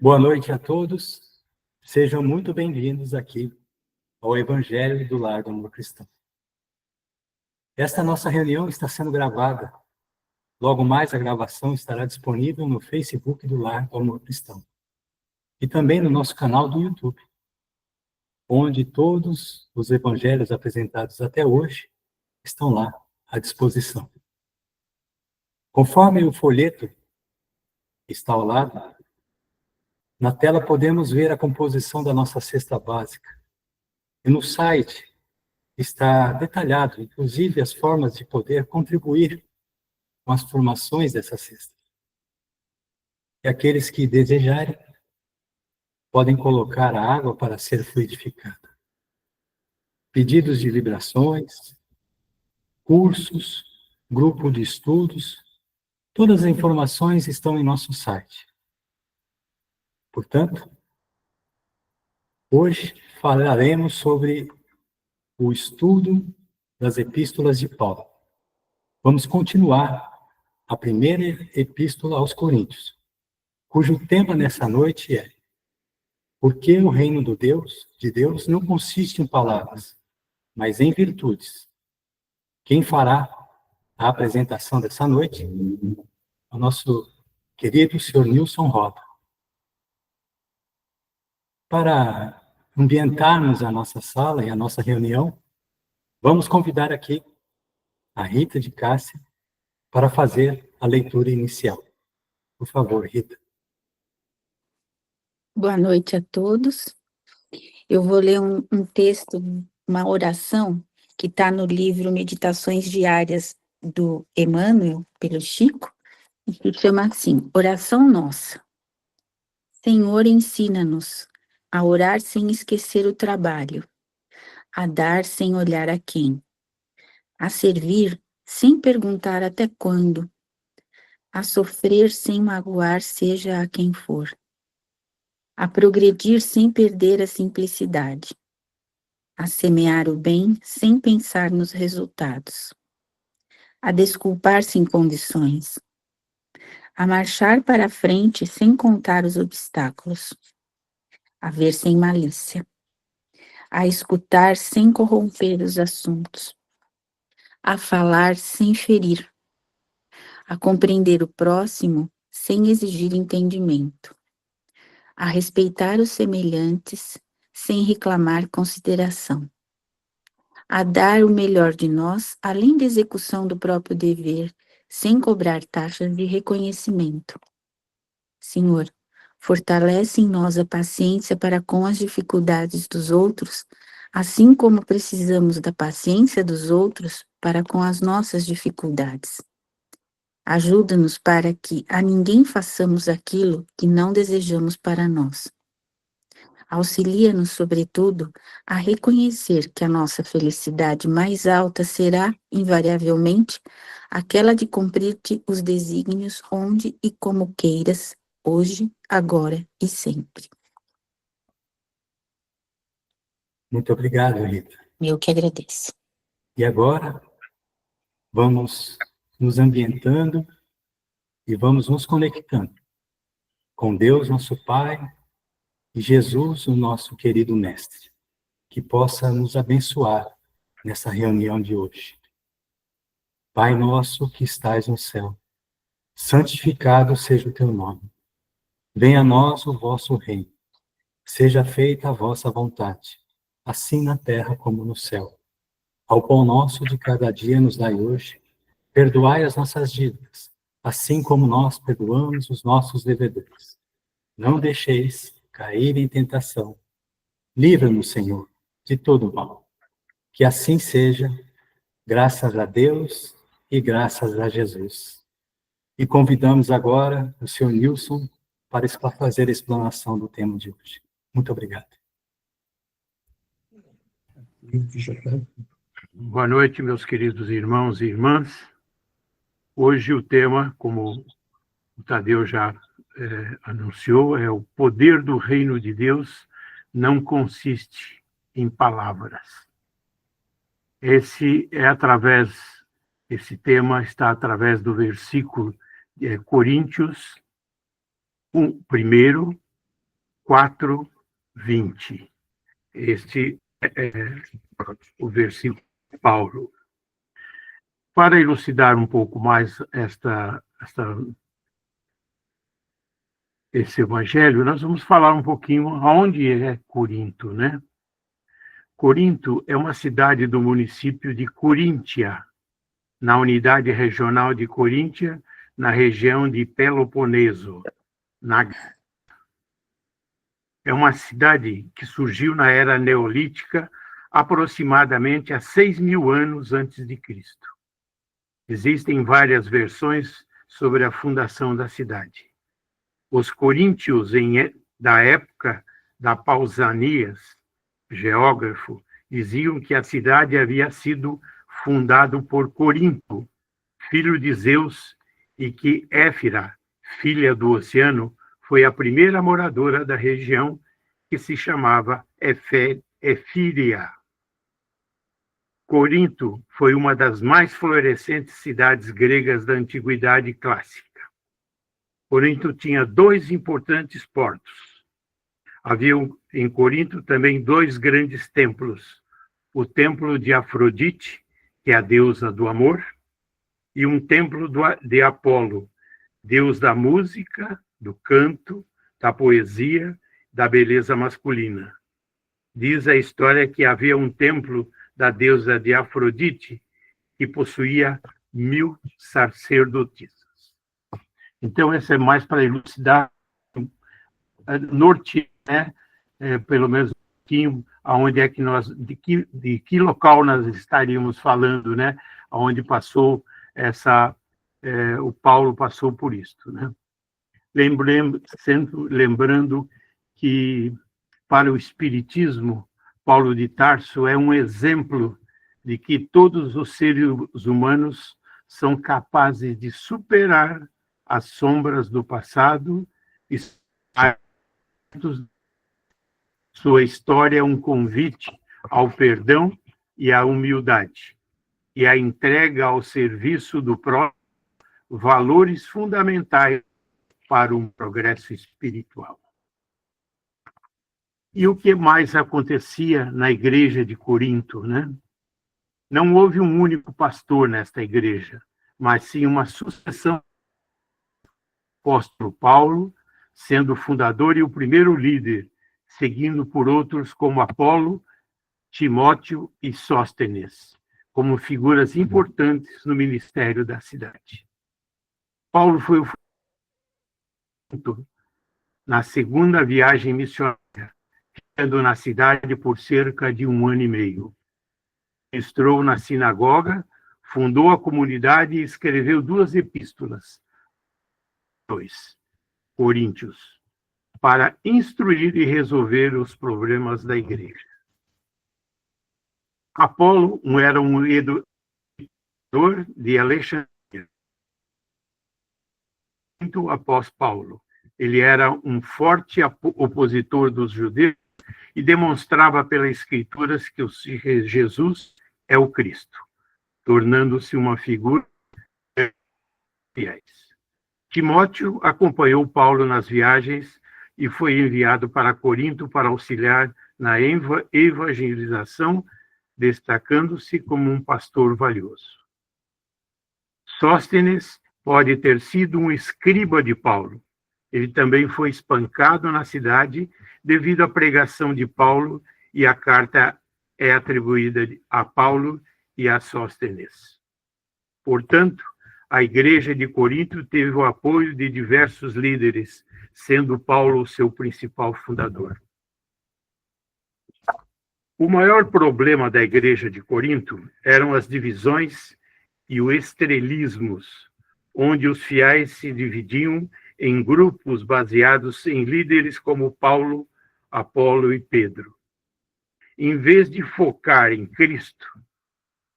Boa noite a todos. Sejam muito bem-vindos aqui ao Evangelho do Lar do Amor Cristão. Esta nossa reunião está sendo gravada. Logo mais a gravação estará disponível no Facebook do Lar do Amor Cristão e também no nosso canal do YouTube, onde todos os evangelhos apresentados até hoje estão lá à disposição. Conforme o folheto está ao lado, na tela podemos ver a composição da nossa cesta básica. E no site está detalhado, inclusive, as formas de poder contribuir com as formações dessa cesta. E aqueles que desejarem podem colocar a água para ser fluidificada. Pedidos de vibrações, cursos, grupo de estudos, todas as informações estão em nosso site. Portanto, hoje falaremos sobre o estudo das epístolas de Paulo. Vamos continuar a primeira epístola aos Coríntios, cujo tema nessa noite é: porque o reino de Deus não consiste em palavras, mas em virtudes. Quem fará a apresentação dessa noite é o nosso querido senhor Nilson Roda. Para ambientarmos a nossa sala e a nossa reunião, vamos convidar aqui a Rita de Cássia para fazer a leitura inicial. Por favor, Rita. Boa noite a todos. Eu vou ler um texto, uma oração, que está no livro Meditações Diárias do Emmanuel, pelo Chico, e que chama assim: Oração Nossa. Senhor, ensina-nos a orar sem esquecer o trabalho, a dar sem olhar a quem, a servir sem perguntar até quando, a sofrer sem magoar seja a quem for, a progredir sem perder a simplicidade, a semear o bem sem pensar nos resultados, a desculpar-se em condições, a marchar para a frente sem contar os obstáculos, a ver sem malícia, a escutar sem corromper os assuntos, a falar sem ferir, a compreender o próximo sem exigir entendimento, a respeitar os semelhantes sem reclamar consideração, a dar o melhor de nós, além da execução do próprio dever, sem cobrar taxas de reconhecimento. Senhor, fortalece em nós a paciência para com as dificuldades dos outros, assim como precisamos da paciência dos outros para com as nossas dificuldades. Ajuda-nos para que a ninguém façamos aquilo que não desejamos para nós. Auxilia-nos, sobretudo, a reconhecer que a nossa felicidade mais alta será, invariavelmente, aquela de cumprir-te os desígnios onde e como queiras, hoje, agora e sempre. Muito obrigado, Rita. Eu que agradeço. E agora, vamos nos ambientando e vamos nos conectando com Deus, nosso Pai, e Jesus, o nosso querido Mestre, que possa nos abençoar nessa reunião de hoje. Pai nosso que estais no céu, santificado seja o teu nome. Venha a nós o vosso reino. Seja feita a vossa vontade, assim na terra como no céu. Ao pão nosso de cada dia nos dai hoje. Perdoai as nossas dívidas, assim como nós perdoamos os nossos devedores. Não deixeis cair em tentação. Livra-nos, Senhor, de todo mal. Que assim seja, graças a Deus e graças a Jesus. E convidamos agora o senhor Nilson para fazer a explanação do tema de hoje. Muito obrigado. Boa noite, meus queridos irmãos e irmãs. Hoje o tema, como o Tadeu já anunciou, é o poder do reino de Deus não consiste em palavras. Esse tema está através do versículo Coríntios 1 4:20. Este é o versículo de Paulo. Para elucidar um pouco mais esse evangelho, nós vamos falar um pouquinho aonde é Corinto, né? Corinto é uma cidade do município de Coríntia, na unidade regional de Coríntia, na região de Peloponeso. É uma cidade que surgiu na era neolítica, aproximadamente há 6.000 anos antes de Cristo. Existem várias versões sobre a fundação da cidade. Os coríntios da época da Pausanias, geógrafo, diziam que a cidade havia sido fundada por Corinto, filho de Zeus, e que Éfira, filha do oceano, foi a primeira moradora da região, que se chamava Efíria. Corinto foi uma das mais florescentes cidades gregas da antiguidade clássica. Corinto tinha 2 importantes portos. Havia em Corinto também 2 grandes templos: o templo de Afrodite, que é a deusa do amor, e um templo de Apolo, deus da música, do canto, da poesia, da beleza masculina. Diz a história que havia um templo da deusa de Afrodite que possuía 1000 sacerdotisas. Então, essa é mais para elucidar, norte, né? Pelo menos um pouquinho, aonde é que de que local nós estaríamos falando, né? Aonde passou o Paulo passou por isto, né? Lembrando que, para o Espiritismo, Paulo de Tarso é um exemplo de que todos os seres humanos são capazes de superar as sombras do passado e sua história é um convite ao perdão e à humildade, e à entrega ao serviço do próximo, valores fundamentais para um progresso espiritual. E o que mais acontecia na igreja de Corinto, né? Não houve um único pastor nesta igreja, mas sim uma sucessão. O apóstolo Paulo, sendo o fundador e o primeiro líder, seguindo por outros como Apolo, Timóteo e Sóstenes, como figuras importantes no ministério da cidade. Paulo foi o fundador na segunda viagem missionária, ficando na cidade por cerca de 1 ano e meio. Ministrou na sinagoga, fundou a comunidade e escreveu 2 epístolas, 2 Coríntios, para instruir e resolver os problemas da igreja. Apolo era um educador de Alexandria, muito após Paulo. Ele era um forte opositor dos judeus e demonstrava pelas escrituras que Jesus é o Cristo, tornando-se uma figura de fiéis. Timóteo acompanhou Paulo nas viagens e foi enviado para Corinto para auxiliar na evangelização, destacando-se como um pastor valioso. Sóstenes pode ter sido um escriba de Paulo. Ele também foi espancado na cidade devido à pregação de Paulo, e a carta é atribuída a Paulo e a Sóstenes. Portanto, a igreja de Corinto teve o apoio de diversos líderes, sendo Paulo o seu principal fundador. O maior problema da igreja de Corinto eram as divisões e os estrelismos, onde os fiéis se dividiam em grupos baseados em líderes como Paulo, Apolo e Pedro. Em vez de focar em Cristo,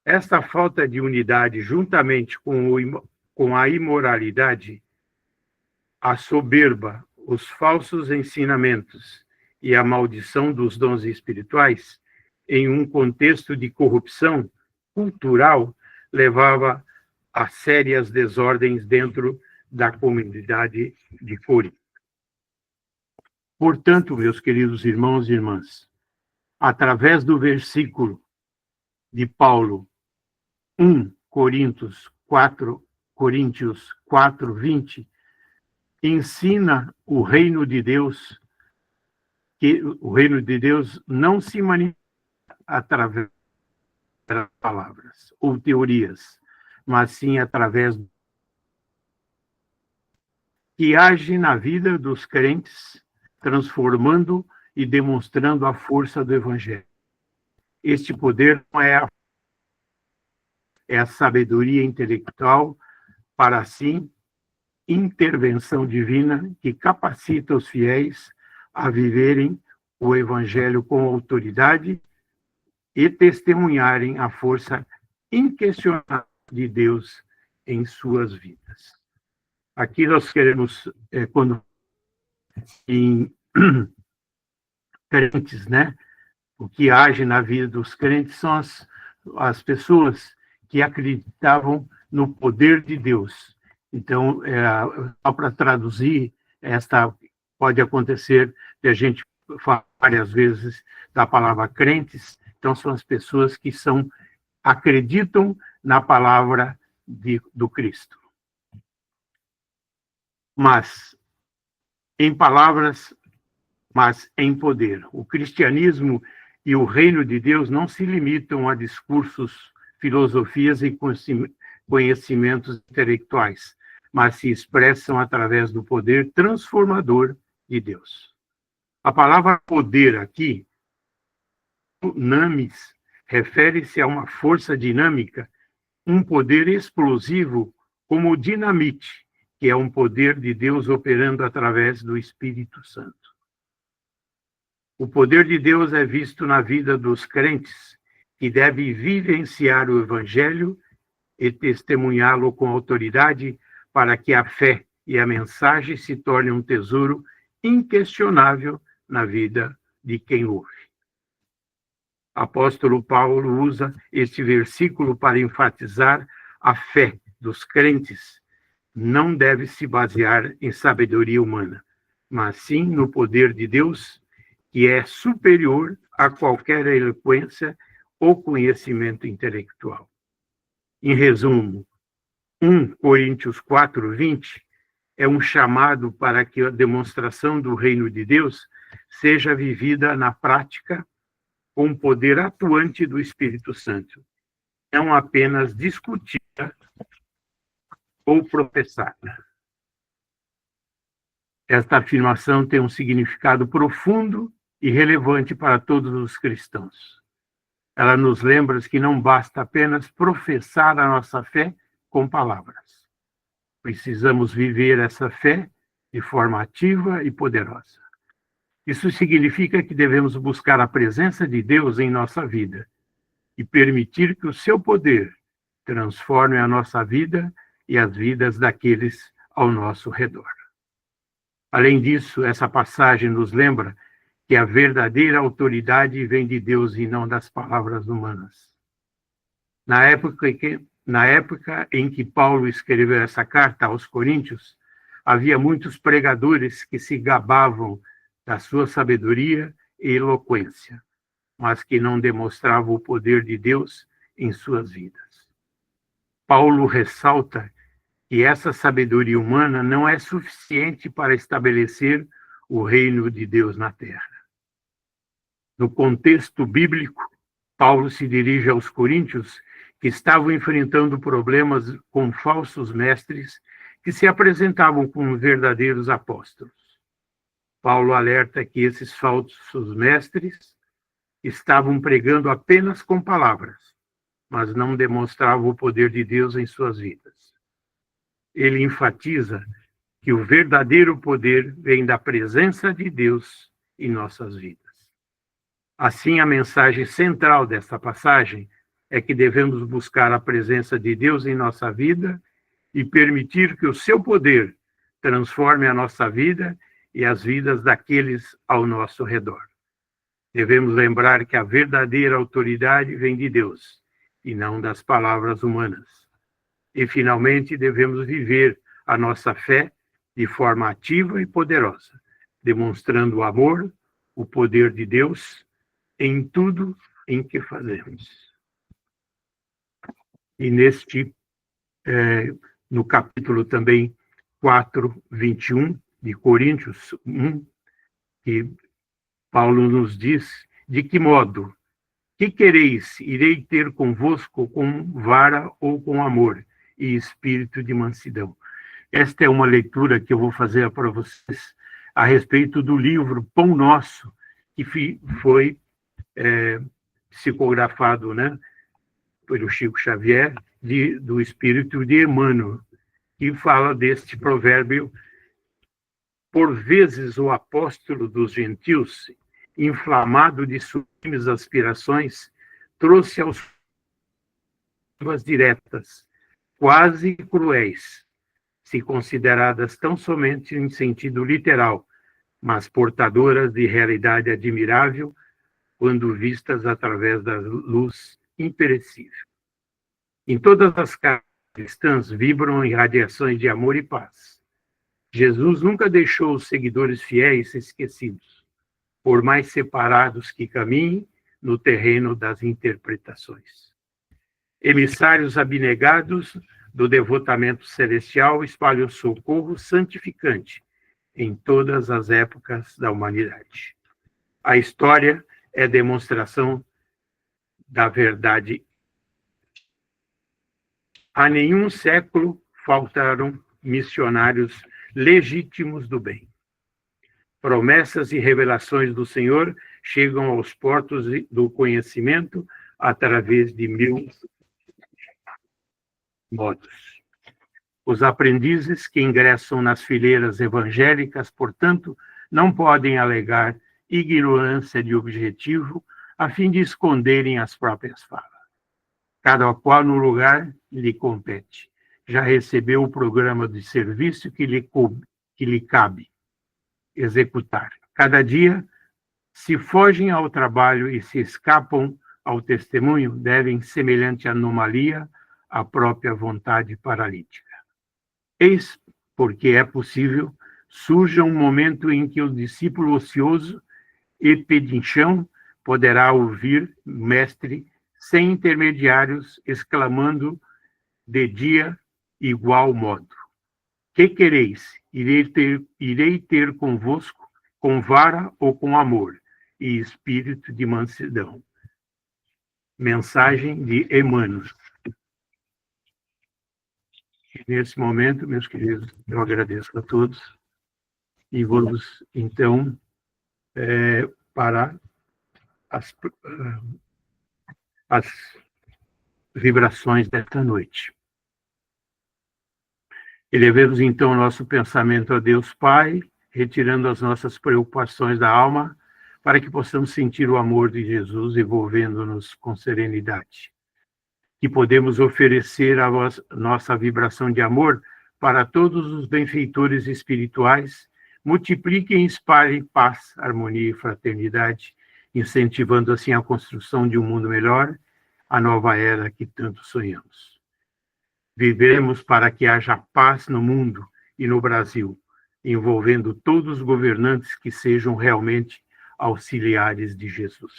esta falta de unidade, juntamente com a imoralidade, a soberba, os falsos ensinamentos e a maldição dos dons espirituais, em um contexto de corrupção cultural, levava a sérias desordens dentro da comunidade de Corinto. Portanto, meus queridos irmãos e irmãs, através do versículo de Paulo, 1 Coríntios 4, 20, ensina o reino de Deus, que o reino de Deus não se manifesta através das palavras ou teorias, mas sim através que age na vida dos crentes, transformando e demonstrando a força do Evangelho. Este poder não é a sabedoria intelectual, para sim intervenção divina que capacita os fiéis a viverem o Evangelho com autoridade e testemunharem a força inquestionável de Deus em suas vidas. Aqui nós queremos, quando em crentes, né? O que age na vida dos crentes são as pessoas que acreditavam no poder de Deus. Então, só para traduzir, pode acontecer de a gente falar várias vezes da palavra crentes, então são as pessoas que acreditam na palavra do Cristo. Mas em palavras, mas em poder. O cristianismo e o reino de Deus não se limitam a discursos, filosofias e conhecimentos intelectuais, mas se expressam através do poder transformador de Deus. A palavra poder aqui, dunamis, refere-se a uma força dinâmica, um poder explosivo como o dinamite, que é um poder de Deus operando através do Espírito Santo. O poder de Deus é visto na vida dos crentes, que devem vivenciar o Evangelho e testemunhá-lo com autoridade para que a fé e a mensagem se tornem um tesouro inquestionável na vida de quem ouve. Apóstolo Paulo usa este versículo para enfatizar a fé dos crentes. Não deve se basear em sabedoria humana, mas sim no poder de Deus, que é superior a qualquer eloquência ou conhecimento intelectual. Em resumo, 1 Coríntios 4, 20 é um chamado para que a demonstração do reino de Deus seja vivida na prática com o poder atuante do Espírito Santo, não apenas discutida ou professada. Esta afirmação tem um significado profundo e relevante para todos os cristãos. Ela nos lembra que não basta apenas professar a nossa fé com palavras. Precisamos viver essa fé de forma ativa e poderosa. Isso significa que devemos buscar a presença de Deus em nossa vida e permitir que o seu poder transforme a nossa vida e as vidas daqueles ao nosso redor. Além disso, essa passagem nos lembra que a verdadeira autoridade vem de Deus e não das palavras humanas. Na época em que Paulo escreveu essa carta aos Coríntios, havia muitos pregadores que se gabavam da sua sabedoria e eloquência, mas que não demonstravam o poder de Deus em suas vidas. Paulo ressalta que essa sabedoria humana não é suficiente para estabelecer o reino de Deus na terra. No contexto bíblico, Paulo se dirige aos coríntios que estavam enfrentando problemas com falsos mestres que se apresentavam como verdadeiros apóstolos. Paulo alerta que esses falsos mestres estavam pregando apenas com palavras, mas não demonstravam o poder de Deus em suas vidas. Ele enfatiza que o verdadeiro poder vem da presença de Deus em nossas vidas. Assim, a mensagem central desta passagem é que devemos buscar a presença de Deus em nossa vida e permitir que o seu poder transforme a nossa vida e as vidas daqueles ao nosso redor. Devemos lembrar que a verdadeira autoridade vem de Deus e não das palavras humanas. E, finalmente, devemos viver a nossa fé de forma ativa e poderosa, demonstrando o amor, o poder de Deus em tudo em que fazemos. E no capítulo também 4, 21 de Coríntios 1, que Paulo nos diz: de que modo? Que quereis? Irei ter convosco com vara ou com amor e espírito de mansidão. Esta é uma leitura que eu vou fazer para vocês a respeito do livro Pão Nosso, que foi psicografado, né, pelo Chico Xavier, do Espírito de Emmanuel, que fala deste provérbio: por vezes o apóstolo dos gentios, inflamado de sublimes aspirações, trouxe aos diretas, quase cruéis, se consideradas tão somente em sentido literal, mas portadoras de realidade admirável quando vistas através da luz imperecível. Em todas as casas cristãs vibram irradiações de amor e paz. Jesus nunca deixou os seguidores fiéis esquecidos, por mais separados que caminhem no terreno das interpretações. Emissários abnegados do devotamento celestial espalham socorro santificante em todas as épocas da humanidade. A história é demonstração da verdade. A nenhum século faltaram missionários legítimos do bem. Promessas e revelações do Senhor chegam aos portos do conhecimento através de 1000 modos. Os aprendizes que ingressam nas fileiras evangélicas, portanto, não podem alegar ignorância de objetivo a fim de esconderem as próprias falas. Cada qual no lugar lhe compete. Já recebeu o programa de serviço que lhe cabe executar. Cada dia, se fogem ao trabalho e se escapam ao testemunho, devem, semelhante anomalia, à própria vontade paralítica. Eis porque é possível surja um momento em que o discípulo ocioso e pedinchão poderá ouvir o mestre sem intermediários, exclamando de dia igual modo: que quereis? Irei ter convosco com vara ou com amor e espírito de mansidão. Mensagem de Emmanuel. Nesse momento, meus queridos, eu agradeço a todos e vamos, então, para as vibrações desta noite. Elevemos, então, nosso pensamento a Deus Pai, retirando as nossas preocupações da alma, para que possamos sentir o amor de Jesus envolvendo-nos com serenidade. Que podemos oferecer a nossa vibração de amor para todos os benfeitores espirituais, multipliquem e espalhem paz, harmonia e fraternidade, incentivando assim a construção de um mundo melhor, a nova era que tanto sonhamos. Viveremos para que haja paz no mundo e no Brasil, envolvendo todos os governantes que sejam realmente auxiliares de Jesus.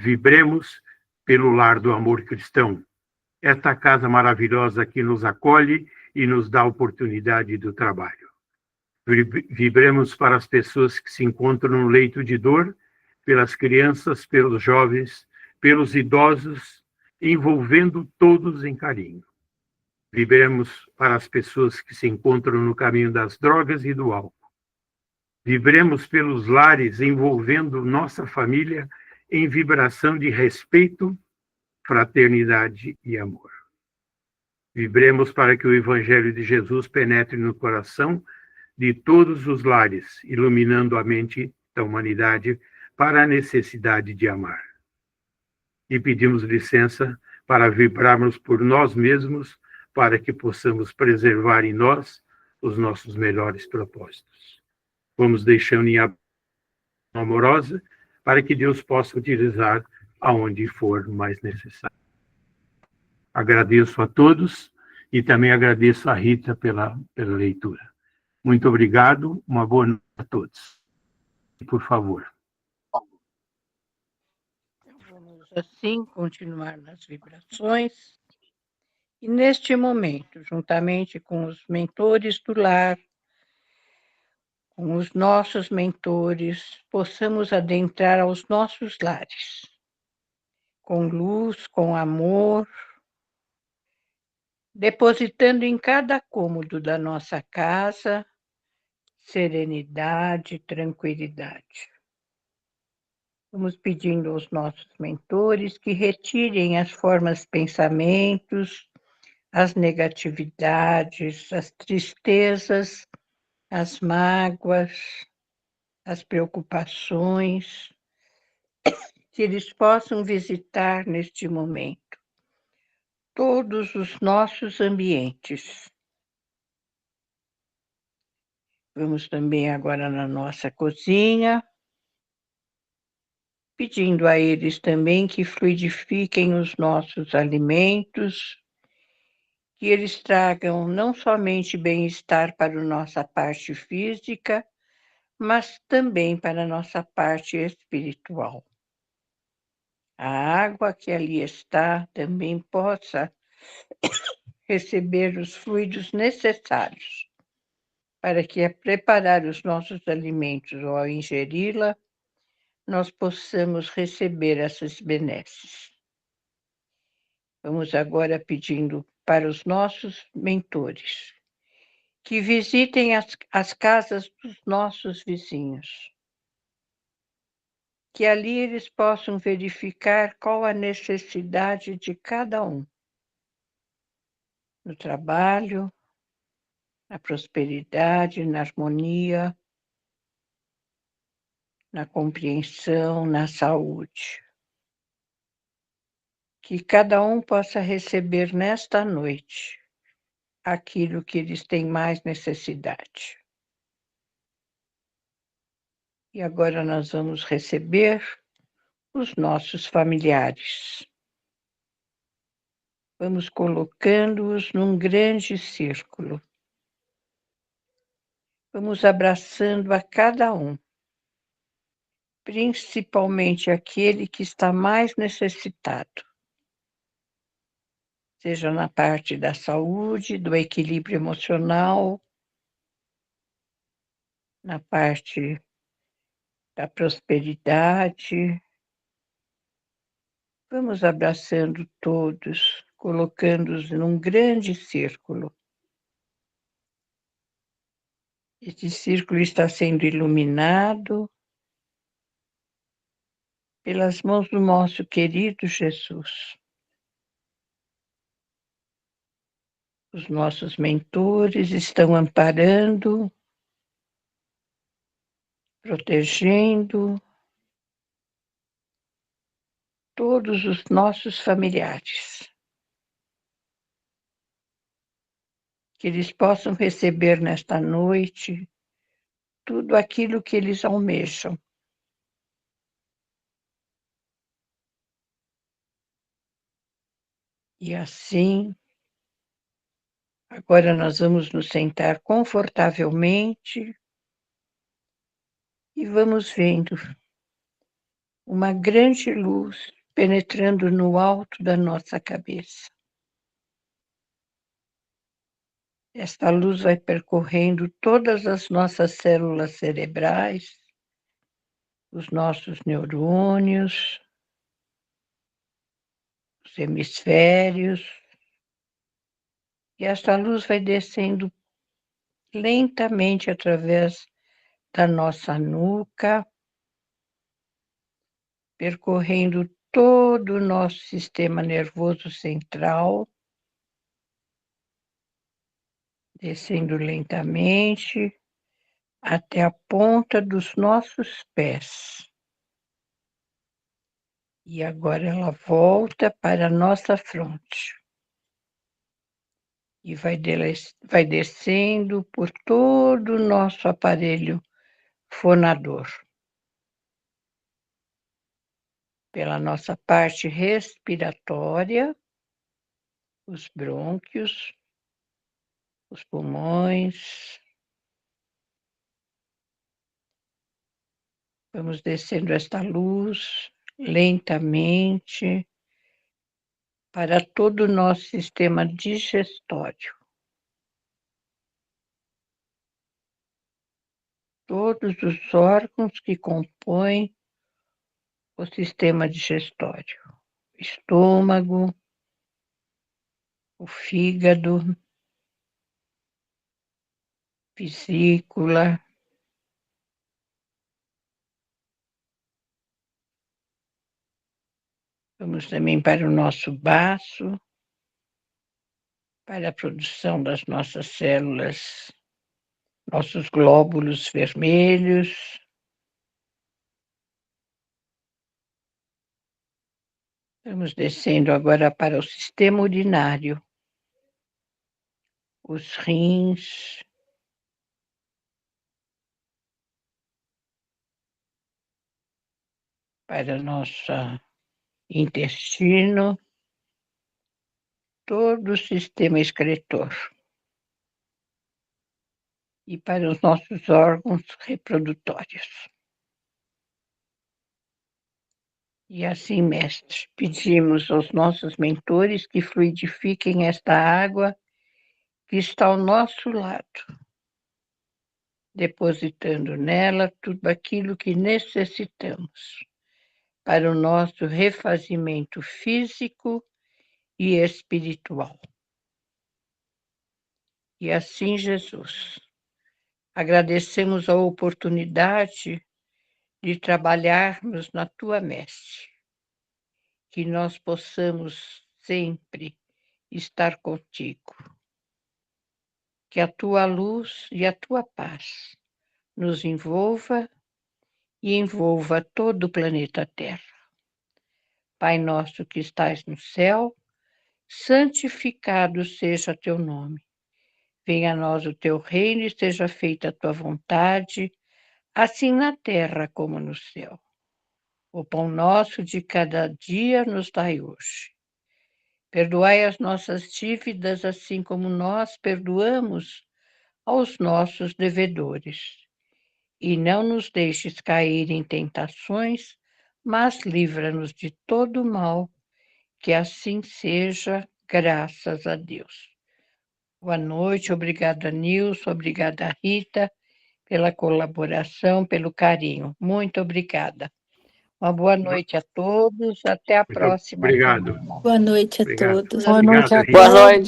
Vibremos pelo lar do amor cristão, esta casa maravilhosa que nos acolhe e nos dá a oportunidade do trabalho. Vibremos para as pessoas que se encontram no leito de dor, pelas crianças, pelos jovens, pelos idosos, envolvendo todos em carinho. Vibremos para as pessoas que se encontram no caminho das drogas e do álcool. Vibremos pelos lares, envolvendo nossa família em vibração de respeito, fraternidade e amor. Vibremos para que o Evangelho de Jesus penetre no coração de todos os lares, iluminando a mente da humanidade para a necessidade de amar. E pedimos licença para vibrarmos por nós mesmos, para que possamos preservar em nós os nossos melhores propósitos. Vamos deixando em amorosa, para que Deus possa utilizar aonde for mais necessário. Agradeço a todos e também agradeço a Rita pela leitura. Muito obrigado, uma boa noite a todos. Por favor. Vamos, assim, continuar nas vibrações. E, neste momento, juntamente com os mentores do lar, com os nossos mentores, possamos adentrar aos nossos lares, com luz, com amor, depositando em cada cômodo da nossa casa serenidade, tranquilidade. Vamos pedindo aos nossos mentores que retirem as formas de pensamentos, as negatividades, as tristezas, as mágoas, as preocupações, que eles possam visitar neste momento todos os nossos ambientes. Vamos também agora na nossa cozinha, pedindo a eles também que fluidifiquem os nossos alimentos, que eles tragam não somente bem-estar para a nossa parte física, mas também para a nossa parte espiritual. A água que ali está também possa receber os fluidos necessários para que, ao preparar os nossos alimentos ou ao ingeri-la, nós possamos receber essas benesses. Vamos agora pedindo para os nossos mentores que visitem as casas dos nossos vizinhos, que ali eles possam verificar qual a necessidade de cada um, no trabalho, na prosperidade, na harmonia, na compreensão, na saúde. Que cada um possa receber nesta noite aquilo que eles têm mais necessidade. E agora nós vamos receber os nossos familiares. Vamos colocando-os num grande círculo. Vamos abraçando a cada um, principalmente aquele que está mais necessitado, seja na parte da saúde, do equilíbrio emocional, na parte da prosperidade. Vamos abraçando todos, colocando-os num grande círculo. Este círculo está sendo iluminado pelas mãos do nosso querido Jesus. Os nossos mentores estão amparando, protegendo todos os nossos familiares. Que eles possam receber nesta noite tudo aquilo que eles almejam. E assim, agora nós vamos nos sentar confortavelmente e vamos vendo uma grande luz penetrando no alto da nossa cabeça. Esta luz vai percorrendo todas as nossas células cerebrais, os nossos neurônios, os hemisférios, e esta luz vai descendo lentamente através da nossa nuca, percorrendo todo o nosso sistema nervoso central, descendo lentamente até a ponta dos nossos pés. E agora ela volta para a nossa fronte. E vai descendo por todo o nosso aparelho fonador. Pela nossa parte respiratória, os brônquios, os pulmões, Vamos descendo esta luz lentamente para todo o nosso sistema digestório. Todos os órgãos que compõem o sistema digestório. Estômago, o fígado, vesícula, vamos também para o nosso baço, para a produção das nossas células, nossos glóbulos vermelhos. Vamos descendo agora para o sistema urinário, os rins, para o nosso intestino, todo o sistema excretor. E para os nossos órgãos reprodutórios. E assim, mestre, pedimos aos nossos mentores que fluidifiquem esta água que está ao nosso lado, depositando nela tudo aquilo que necessitamos para o nosso refazimento físico e espiritual. E assim, Jesus, agradecemos a oportunidade de trabalharmos na Tua messe, que nós possamos sempre estar contigo, que a Tua luz e a Tua paz nos envolva e envolva todo o planeta Terra. Pai nosso que estais no céu, santificado seja Teu nome. Venha a nós o Teu reino e seja feita a Tua vontade, assim na terra como no céu. O pão nosso de cada dia nos dai hoje. Perdoai as nossas dívidas, assim como nós perdoamos aos nossos devedores. E não nos deixes cair em tentações, mas livra-nos de todo mal, que assim seja, graças a Deus. Boa noite, obrigada, Nilson, obrigada, Rita, pela colaboração, pelo carinho. Muito obrigada. Uma boa noite a todos, até a próxima. Obrigado. Boa noite a Obrigado. todos. Boa noite a Obrigado, Rita. todos.